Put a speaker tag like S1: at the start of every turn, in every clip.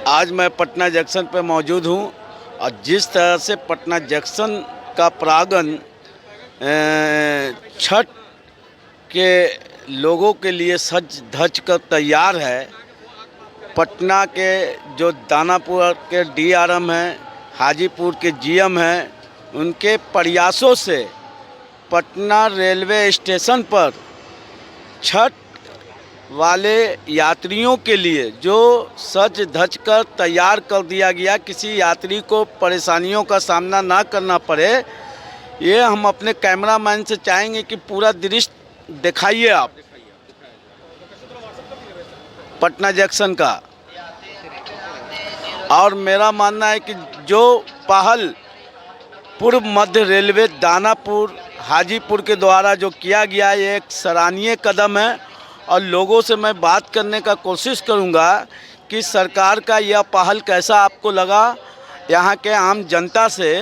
S1: आज मैं पटना जंक्शन पर मौजूद हूँ और जिस तरह से पटना जंक्शन का प्रांगण छठ के लोगों के लिए सज धज कर तैयार है। पटना के जो दानापुर के डीआरएम हैं, हाजीपुर के जीएम हैं, उनके प्रयासों से पटना रेलवे स्टेशन पर छठ वाले यात्रियों के लिए जो सज धज कर तैयार कर दिया गया, किसी यात्री को परेशानियों का सामना ना करना पड़े, ये हम अपने कैमरामैन से चाहेंगे कि पूरा दृश्य दिखाइए आप पटना जंक्शन का। और मेरा मानना है कि जो पहल पूर्व मध्य रेलवे दानापुर हाजीपुर के द्वारा जो किया गया, ये एक सराहनीय कदम है और लोगों से मैं बात करने का कोशिश करूंगा कि सरकार का यह पहल कैसा आपको लगा, यहाँ के आम जनता से।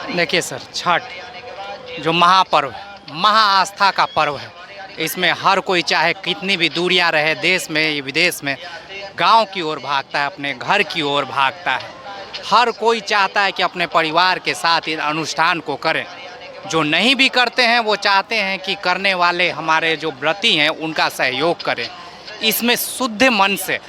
S2: देखिए सर, छठ जो महापर्व है, महाआस्था का पर्व है, इसमें हर कोई चाहे कितनी भी दूरियां रहे, देश में या विदेश में, गांव की ओर भागता है, अपने घर की ओर भागता है। हर कोई चाहता है कि अपने परिवार के साथ इस अनुष्ठान को करें। जो नहीं भी करते हैं वो चाहते हैं कि करने वाले हमारे जो व्रती हैं उनका सहयोग करें। इसमें शुद्ध मन से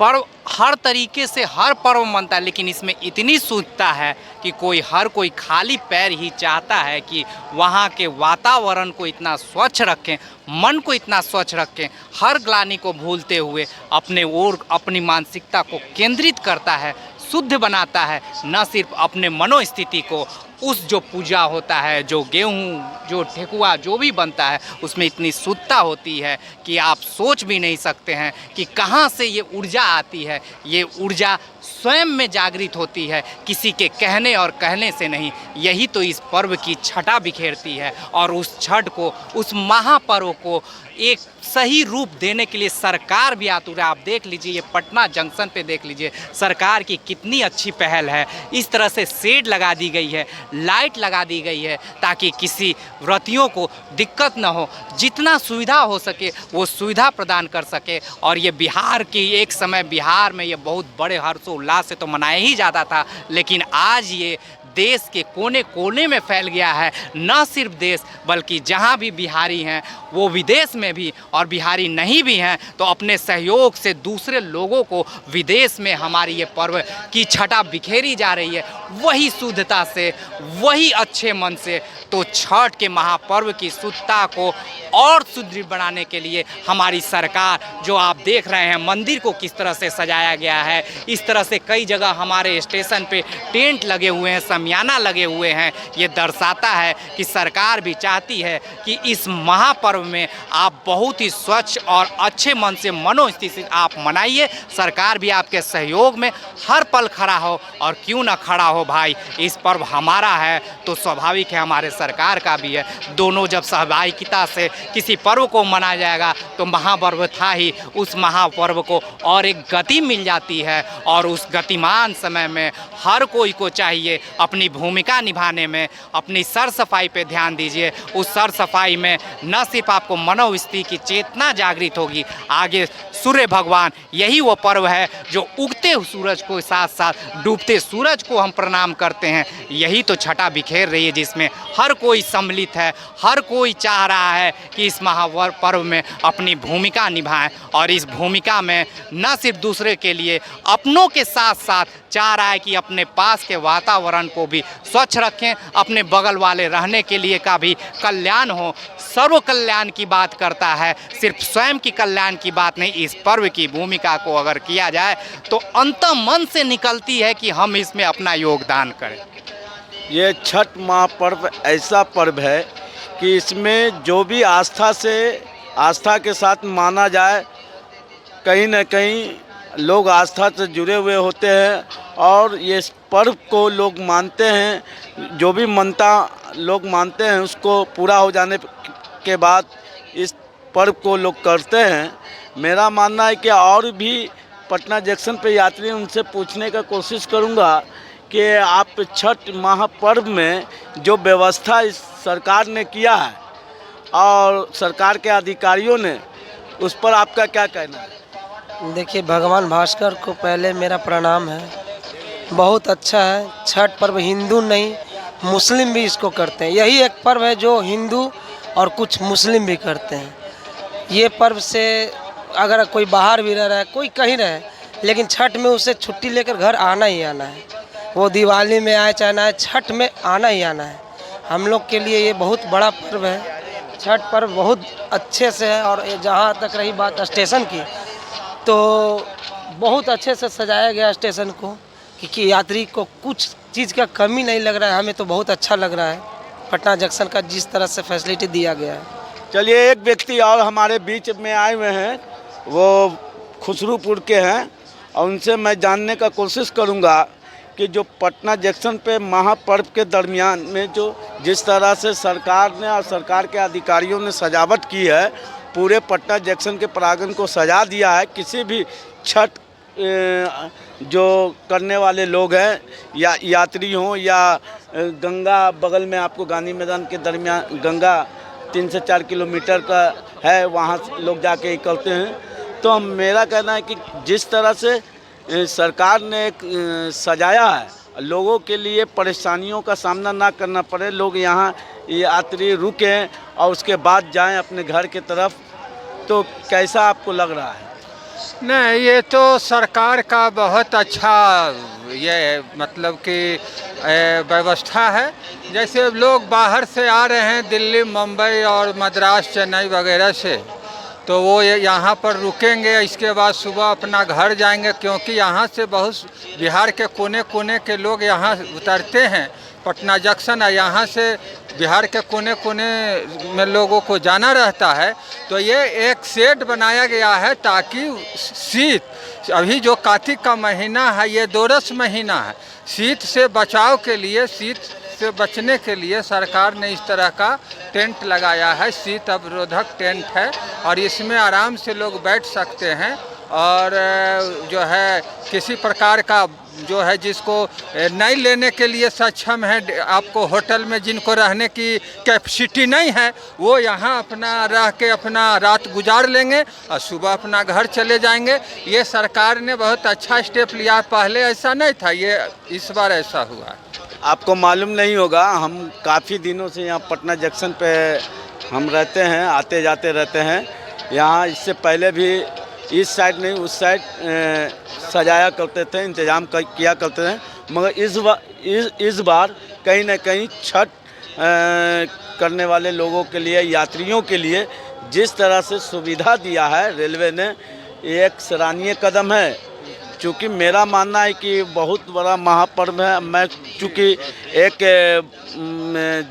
S2: पर्व, हर तरीके से हर पर्व मनता है, लेकिन इसमें इतनी शुद्धता है कि हर कोई खाली पैर ही चाहता है कि वहाँ के वातावरण को इतना स्वच्छ रखें, मन को इतना स्वच्छ रखें, हर ग्लानि को भूलते हुए अपने ओर अपनी मानसिकता को केंद्रित करता है, शुद्ध बनाता है। न सिर्फ अपने मनोस्थिति को, उस जो पूजा होता है, जो गेहूँ, जो ठेकुआ जो भी बनता है, उसमें इतनी शुद्धता होती है कि आप सोच भी नहीं सकते हैं कि कहाँ से ये ऊर्जा आती है। ये ऊर्जा स्वयं में जागृत होती है, किसी के कहने और कहने से नहीं। यही तो इस पर्व की छटा बिखेरती है और उस छठ को, उस महापर्व को एक सही रूप देने के लिए सरकार भी आतुर है। आप देख लीजिए, ये पटना जंक्शन पे देख लीजिए, सरकार की कितनी अच्छी पहल है। इस तरह से शेड लगा दी गई है, लाइट लगा दी गई है, ताकि किसी व्रतियों को दिक्कत न हो, जितना सुविधा हो सके वो सुविधा प्रदान कर सके। और ये बिहार की, एक समय बिहार में ये बहुत बड़े हर्षोल्लास से तो मनाया ही जाता था, लेकिन आज ये देश के कोने कोने में फैल गया है। न सिर्फ देश, बल्कि जहाँ भी बिहारी हैं वो विदेश में भी, और बिहारी नहीं भी हैं तो अपने सहयोग से दूसरे लोगों को विदेश में हमारी ये पर्व की छटा बिखेरी जा रही है, वही शुद्धता से, वही अच्छे मन से। तो छठ के महापर्व की शुद्धता को और सुदृढ़ बनाने के लिए हमारी सरकार, जो आप देख रहे हैं मंदिर को किस तरह से सजाया गया है, इस तरह से कई जगह हमारे स्टेशन पे टेंट लगे हुए हैं, शमियाना लगे हुए हैं, ये दर्शाता है कि सरकार भी चाहती है कि इस महापर्व में आप बहुत ही स्वच्छ और अच्छे मन से, मनोस्थिति से आप मनाइए। सरकार भी आपके सहयोग में हर पल खड़ा हो, और क्यों ना खड़ा हो भाई, इस पर्व हमारा है तो स्वाभाविक है हमारे सरकार का भी है। दोनों जब सहभागिता से किसी पर्व को मनाया जाएगा तो महापर्व था ही, उस महापर्व को और एक गति मिल जाती है। और उस गतिमान समय में हर कोई को चाहिए अपनी भूमिका निभाने में, अपनी सर सफाई पे ध्यान दीजिए। उस सर सफाई में न सिर्फ आपको मनोस्थिति की चेतना जागृत होगी, आगे सूर्य भगवान, यही वो पर्व है जो उगते सूरज को साथ साथ डूबते सूरज को हम प्रणाम करते हैं। यही तो छटा बिखेर रही है, जिसमें हर कोई सम्मिलित है, हर कोई चाह रहा है कि इस महापर्व में अपनी भूमिका निभाएं। और इस भूमिका में न सिर्फ दूसरे के लिए, अपनों के साथ साथ चाह रहा है कि अपने पास के वातावरण को भी स्वच्छ रखें, अपने बगल वाले रहने के लिए का भी कल्याण हो। सर्व कल्याण की बात करता है, सिर्फ स्वयं की कल्याण की बात नहीं। इस पर्व की भूमिका को अगर किया जाए तो अंतः मन से निकलती है कि हम इसमें अपना योगदान करें।
S1: ये छठ महापर्व ऐसा पर्व है कि इसमें जो भी आस्था के साथ माना जाए, कहीं न कहीं लोग आस्था से जुड़े हुए होते हैं और ये पर्व को लोग मानते हैं। जो भी मनता लोग मानते हैं उसको पूरा हो जाने के बाद इस पर्व को लोग करते हैं। मेरा मानना है कि और भी पटना जंक्शन पे यात्री, उनसे पूछने का कोशिश करूंगा कि आप छठ महापर्व में जो व्यवस्था इस सरकार ने किया है और सरकार के अधिकारियों ने, उस पर आपका क्या कहना है?
S3: देखिए, भगवान भास्कर को पहले मेरा प्रणाम है। बहुत अच्छा है। छठ पर्व हिंदू नहीं, मुस्लिम भी इसको करते हैं। यही एक पर्व है जो हिंदू और कुछ मुस्लिम भी करते हैं। ये पर्व से अगर कोई बाहर भी रह रहा है, कोई कहीं रहे, लेकिन छठ में उसे छुट्टी लेकर घर आना ही आना है। वो दिवाली में आए चाहे ना आए, छठ में आना ही आना है। हम लोग के लिए ये बहुत बड़ा पर्व है। छठ पर्व बहुत अच्छे से है। और जहाँ तक रही बात स्टेशन की, तो बहुत अच्छे से सजाया गया स्टेशन को, क्योंकि यात्री को कुछ चीज़ का कमी नहीं लग रहा है। हमें तो बहुत अच्छा लग रहा है पटना जंक्शन का जिस तरह से फैसिलिटी दिया गया है।
S1: चलिए, एक व्यक्ति और हमारे बीच में आए हुए हैं, वो खुसरूपुर के हैं, और उनसे मैं जानने का कोशिश करूंगा कि जो पटना जंक्शन पे महापर्व के दरमियान में जो जिस तरह से सरकार ने और सरकार के अधिकारियों ने सजावट की है, पूरे पटना जंक्शन के प्रांगण को सजा दिया है। किसी भी छठ जो करने वाले लोग हैं या यात्री हों या गंगा बगल में आपको गांधी मैदान के दरमियान गंगा 3 से 4 किलोमीटर का है, वहाँ लोग जाके करते हैं। तो मेरा कहना है कि जिस तरह से सरकार ने एक सजाया है, लोगों के लिए परेशानियों का सामना ना करना पड़े, लोग यहाँ यात्री रुकें और उसके बाद जाएं अपने घर के तरफ, तो कैसा आपको लग रहा है?
S4: नहीं, ये तो सरकार का बहुत अच्छा ये मतलब कि व्यवस्था है। जैसे लोग बाहर से आ रहे हैं, दिल्ली, मुंबई और मद्रास, चेन्नई वगैरह से, तो वो यहाँ पर रुकेंगे, इसके बाद सुबह अपना घर जाएंगे, क्योंकि यहाँ से बहुत बिहार के कोने कोने के लोग यहाँ उतरते हैं पटना जंक्शन, है यहाँ से बिहार के कोने कोने में लोगों को जाना रहता है। तो ये एक शेड बनाया गया है ताकि शीत, अभी जो कार्तिक का महीना है ये दोरस महीना है, शीत से बचाव के लिए, शीत से बचने के लिए सरकार ने इस तरह का टेंट लगाया है। शीत अवरोधक टेंट है और इसमें आराम से लोग बैठ सकते हैं। और जो है किसी प्रकार का जो है जिसको नहीं लेने के लिए सक्षम है, आपको होटल में जिनको रहने की कैपेसिटी नहीं है, वो यहाँ अपना रह के अपना रात गुजार लेंगे और सुबह अपना घर चले जाएंगे। ये सरकार ने बहुत अच्छा स्टेप लिया, पहले ऐसा नहीं था, ये इस बार ऐसा हुआ।
S1: आपको मालूम नहीं होगा, हम काफ़ी दिनों से यहाँ पटना जंक्शन पे हम रहते हैं, आते जाते रहते हैं। यहाँ इससे पहले भी इस साइड नहीं उस साइड सजाया करते थे, इंतज़ाम किया करते थे, मगर इस बार कहीं ना कहीं छठ करने वाले लोगों के लिए, यात्रियों के लिए जिस तरह से सुविधा दिया है रेलवे ने, ये एक सराहनीय कदम है। चूँकि मेरा मानना है कि बहुत बड़ा महापर्व है। मैं चूँकि एक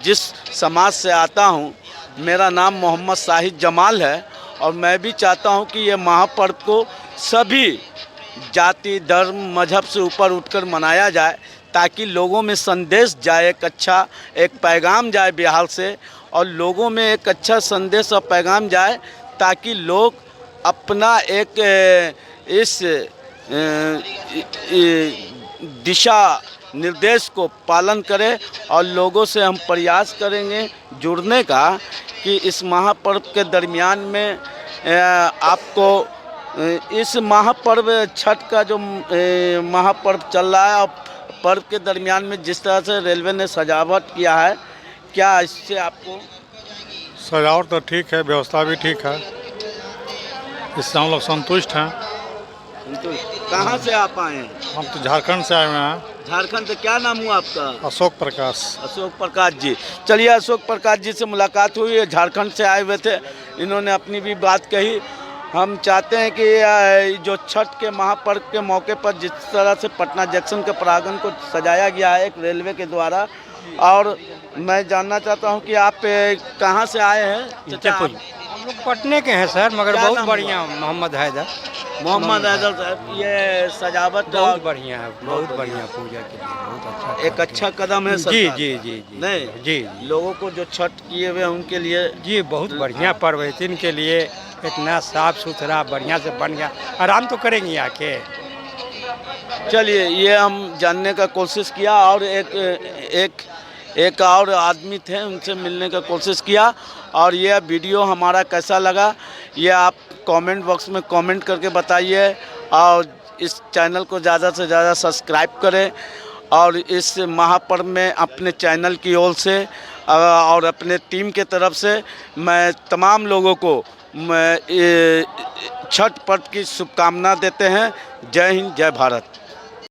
S1: जिस समाज से आता हूँ, मेरा नाम मोहम्मद साहिद जमाल है, और मैं भी चाहता हूं कि ये महापर्व को सभी जाति, धर्म, मजहब से ऊपर उठकर मनाया जाए, ताकि लोगों में संदेश जाए, एक अच्छा एक पैगाम जाए बिहार से, और लोगों में एक अच्छा संदेश और पैगाम जाए, ताकि लोग अपना एक इस दिशा निर्देश को पालन करें। और लोगों से हम प्रयास करेंगे जुड़ने का कि इस महापर्व के दरमियान में आपको इस महापर्व छठ का जो महापर्व चल रहा है, और पर्व के दरमियान में जिस तरह से रेलवे ने सजावट किया है, क्या इससे आपको?
S5: सजावट तो ठीक है, व्यवस्था भी ठीक है, इससे हम लोग संतुष्ट हैं।
S1: कहाँ से आप आए हैं?
S5: हम तो झारखंड से आए हुए हैं।
S1: झारखंड से। क्या नाम हुआ आपका?
S5: अशोक प्रकाश।
S1: अशोक प्रकाश जी। चलिए, अशोक प्रकाश जी से मुलाकात हुई है, झारखंड से आए हुए थे, इन्होंने अपनी भी बात कही। हम चाहते हैं कि जो छठ के महापर्व के मौके पर जिस तरह से पटना जंक्शन के प्रांगण को सजाया गया है एक रेलवे के द्वारा, और मैं जानना चाहता हूं कि आप कहां से आए हैं?
S6: हम लोग पटने के हैं सर, मगर बहुत बढ़िया। मोहम्मद हैदर
S1: साहब, ये सजावट
S6: बहुत बढ़िया है, बहुत बढ़िया पूजा के लिए बहुत अच्छा,
S1: एक अच्छा कदम है
S6: जी जी जी जी
S1: नहीं
S6: जी,
S1: लोगों को जो छठ किए हुए उनके लिए
S6: जी बहुत बढ़िया पर्व है। इनके लिए इतना साफ सुथरा बढ़िया से बन गया, आराम तो करेंगे आके।
S1: चलिए, ये हम जानने का कोशिश किया, और एक और आदमी थे, उनसे मिलने का कोशिश किया, और यह वीडियो हमारा कैसा लगा ये आप कमेंट बॉक्स में कमेंट करके बताइए और इस चैनल को ज़्यादा से ज़्यादा सब्सक्राइब करें और इस महापर्व में अपने चैनल की ओर से और अपने टीम के तरफ से मैं तमाम लोगों को छठ पर्व की शुभकामना देते हैं। जय हिंद, जय भारत।